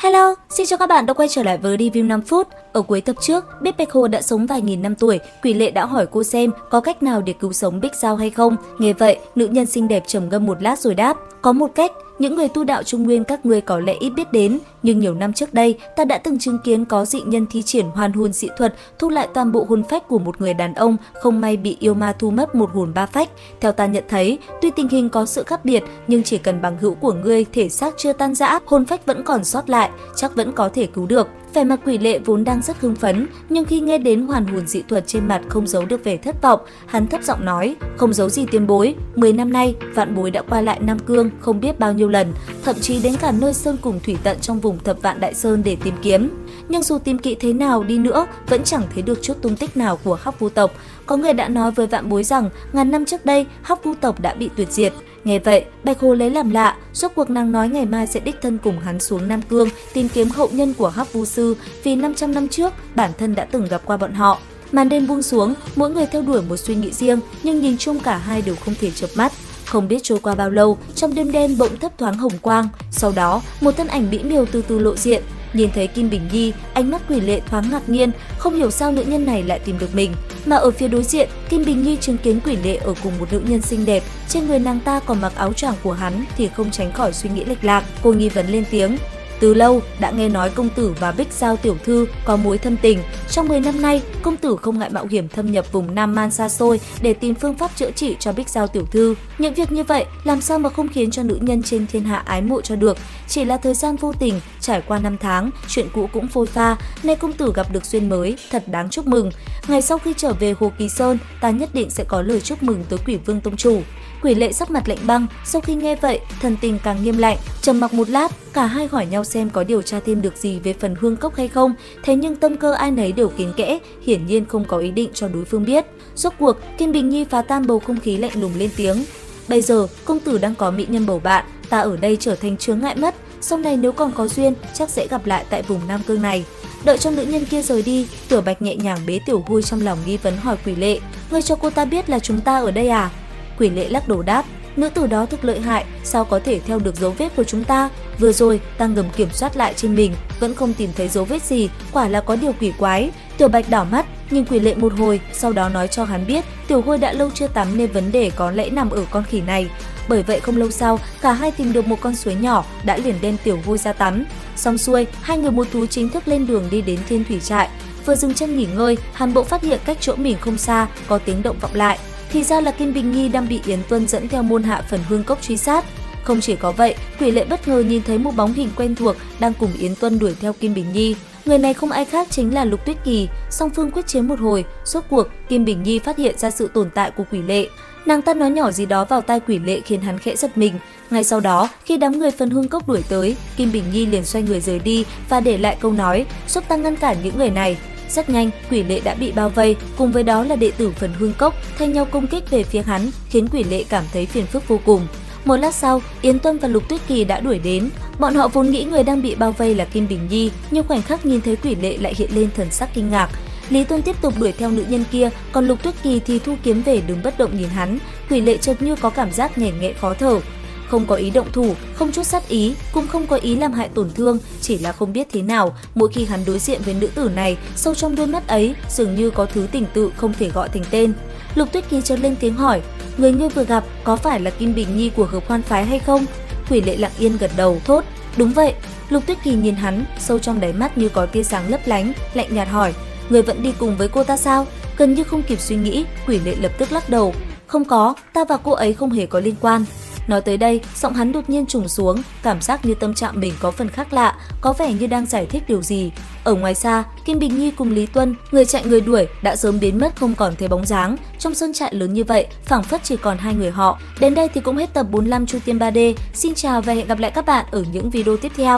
Hello, xin chào các bạn đã quay trở lại với review 5 phút. Ở cuối tập trước, biết Baekho đã sống vài nghìn năm tuổi, Quỷ Lệ đã hỏi cô xem có cách nào để cứu sống Bích Giao hay không. Nghe vậy, nữ nhân xinh đẹp trầm ngâm một lát rồi đáp, có một cách. Những người tu đạo Trung Nguyên các ngươi có lẽ ít biết đến, nhưng nhiều năm trước đây, ta đã từng chứng kiến có dị nhân thi triển hoàn hồn dị thuật, thu lại toàn bộ hồn phách của một người đàn ông, không may bị yêu ma thu mất một hồn ba phách. Theo ta nhận thấy, tuy tình hình có sự khác biệt, nhưng chỉ cần bằng hữu của ngươi thể xác chưa tan rã, hồn phách vẫn còn sót lại, chắc vẫn có thể cứu được. Vẻ mặt Quỷ Lệ vốn đang rất hưng phấn, nhưng khi nghe đến hoàn hồn dị thuật trên mặt không giấu được vẻ thất vọng, hắn thấp giọng nói, không giấu gì tiền bối, 10 năm nay, vạn bối đã qua lại Nam Cương không biết bao nhiêu lần, thậm chí đến cả nơi sơn cùng thủy tận trong vùng Thập Vạn Đại Sơn để tìm kiếm. Nhưng dù tìm kỹ thế nào đi nữa, vẫn chẳng thấy được chút tung tích nào của Hắc Vu tộc. Có người đã nói với vạn bối rằng, ngàn năm trước đây, Hắc Vu tộc đã bị tuyệt diệt. Nghe vậy, Baekho lấy làm lạ, rốt cuộc nàng nói ngày mai sẽ đích thân cùng hắn xuống Nam Cương tìm kiếm hậu nhân của Hắc Vu sư, vì 500 năm trước, bản thân đã từng gặp qua bọn họ. Màn đêm buông xuống, mỗi người theo đuổi một suy nghĩ riêng, nhưng nhìn chung cả hai đều không thể chợp mắt. Không biết trôi qua bao lâu, trong đêm đen bỗng thấp thoáng hồng quang, sau đó, một thân ảnh mỹ miều từ từ lộ diện. Nhìn thấy Kim Bình Nhi, ánh mắt Quỷ Lệ thoáng ngạc nhiên, không hiểu sao nữ nhân này lại tìm được mình. Mà ở phía đối diện, Kim Bình Nhi chứng kiến Quỷ Lệ ở cùng một nữ nhân xinh đẹp, trên người nàng ta còn mặc áo choàng của hắn thì không tránh khỏi suy nghĩ lệch lạc. Cô nghi vấn lên tiếng. Từ lâu, đã nghe nói công tử và Bích Giao tiểu thư có mối thâm tình. Trong 10 năm nay, công tử không ngại mạo hiểm thâm nhập vùng Nam Man xa xôi để tìm phương pháp chữa trị cho Bích Giao tiểu thư. Những việc như vậy, làm sao mà không khiến cho nữ nhân trên thiên hạ ái mộ cho được. Chỉ là thời gian vô tình, trải qua 5 tháng, chuyện cũ cũng phôi pha, nay công tử gặp được duyên mới, thật đáng chúc mừng. Ngày sau khi trở về Hồ Kỳ Sơn, ta nhất định sẽ có lời chúc mừng tới Quỷ Vương tông chủ. Quỷ Lệ sắc mặt lạnh băng, sau khi nghe vậy, thần tình càng nghiêm lạnh, trầm mặc một lát, cả hai hỏi nhau xem có điều tra thêm được gì về phần hương cốc hay không, thế nhưng tâm cơ ai nấy đều kín kẽ, hiển nhiên không có ý định cho đối phương biết. Rốt cuộc, Kim Bình Nhi phá tan bầu không khí lạnh lùng lên tiếng. Bây giờ, công tử đang có mỹ nhân bầu bạn, ta ở đây trở thành chướng ngại mất, sau này nếu còn có duyên, chắc sẽ gặp lại tại vùng Nam Cương này. Đợi cho nữ nhân kia rời đi, Tiểu Bạch nhẹ nhàng bế Tiểu Huy trong lòng nghi vấn hỏi Quỷ Lệ, ngươi cho cô ta biết là chúng ta ở đây à? Quỷ Lệ lắc đầu đáp, nữ tử đó thực lợi hại, sao có thể theo được dấu vết của chúng ta? Vừa rồi, ta ngầm kiểm soát lại trên mình, vẫn không tìm thấy dấu vết gì, quả là có điều quỷ quái. Tiểu Bạch đảo mắt, nhìn Quỷ Lệ một hồi, sau đó nói cho hắn biết, Tiểu Huy đã lâu chưa tắm nên vấn đề có lẽ nằm ở con khỉ này. Bởi vậy không lâu sau, cả hai tìm được một con suối nhỏ, đã liền đem Tiểu Huy ra tắm. Xong xuôi, hai người một thú chính thức lên đường đi đến Thiên Thủy trại. Vừa dừng chân nghỉ ngơi, Hàn Bộ phát hiện cách chỗ mình không xa, có tiếng động vọng lại. Thì ra là Kim Bình Nhi đang bị Yến Tuân dẫn theo môn hạ phần hương cốc truy sát. Không chỉ có vậy, Quỷ Lệ bất ngờ nhìn thấy một bóng hình quen thuộc đang cùng Yến Tuân đuổi theo Kim Bình Nhi. Người này không ai khác chính là Lục Tuyết Kỳ. Song phương quyết chiến một hồi, rốt cuộc Kim Bình Nhi phát hiện ra sự tồn tại của Quỷ Lệ. Nàng ta nói nhỏ gì đó vào tai Quỷ Lệ khiến hắn khẽ giật mình. Ngay sau đó, khi đám người phần hương cốc đuổi tới, Kim Bình Nhi liền xoay người rời đi và để lại câu nói, giúp ta ngăn cản những người này. Rất nhanh, Quỷ Lệ đã bị bao vây, cùng với đó là đệ tử phần hương cốc thay nhau công kích về phía hắn, khiến Quỷ Lệ cảm thấy phiền phức vô cùng. Một lát sau, Yến Tuân và Lục Tuyết Kỳ đã đuổi đến. Bọn họ vốn nghĩ người đang bị bao vây là Kim Bình Nhi, nhưng khoảnh khắc nhìn thấy Quỷ Lệ lại hiện lên thần sắc kinh ngạc. Lý Tuân tiếp tục đuổi theo nữ nhân kia, còn Lục Tuyết Kỳ thì thu kiếm về đứng bất động nhìn hắn. Quỷ Lệ chợt như có cảm giác nghẹn nghẹn khó thở. Không có ý động thủ, không chút sát ý, cũng không có ý làm hại tổn thương, chỉ là không biết thế nào, mỗi khi hắn đối diện với nữ tử này, sâu trong đôi mắt ấy dường như có thứ tình tự không thể gọi thành tên. Lục Tuyết Kỳ chợt lên tiếng hỏi, người ngươi vừa gặp có phải là Kim Bình Nhi của Hợp Hoan phái hay không? Quỷ Lệ lặng yên gật đầu, thốt, đúng vậy. Lục Tuyết Kỳ nhìn hắn, sâu trong đáy mắt như có tia sáng lấp lánh, lạnh nhạt hỏi, người vẫn đi cùng với cô ta sao? Gần như không kịp suy nghĩ, Quỷ Lệ lập tức lắc đầu, không có, ta và cô ấy không hề có liên quan. Nói tới đây, giọng hắn đột nhiên trùng xuống, cảm giác như tâm trạng mình có phần khác lạ, có vẻ như đang giải thích điều gì. Ở ngoài xa, Kim Bình Nhi cùng Lý Tuân, người chạy người đuổi, đã sớm biến mất không còn thấy bóng dáng. Trong sân trại lớn như vậy, phảng phất chỉ còn hai người họ. Đến đây thì cũng hết tập 45 Chu Tiên 3D. Xin chào và hẹn gặp lại các bạn ở những video tiếp theo.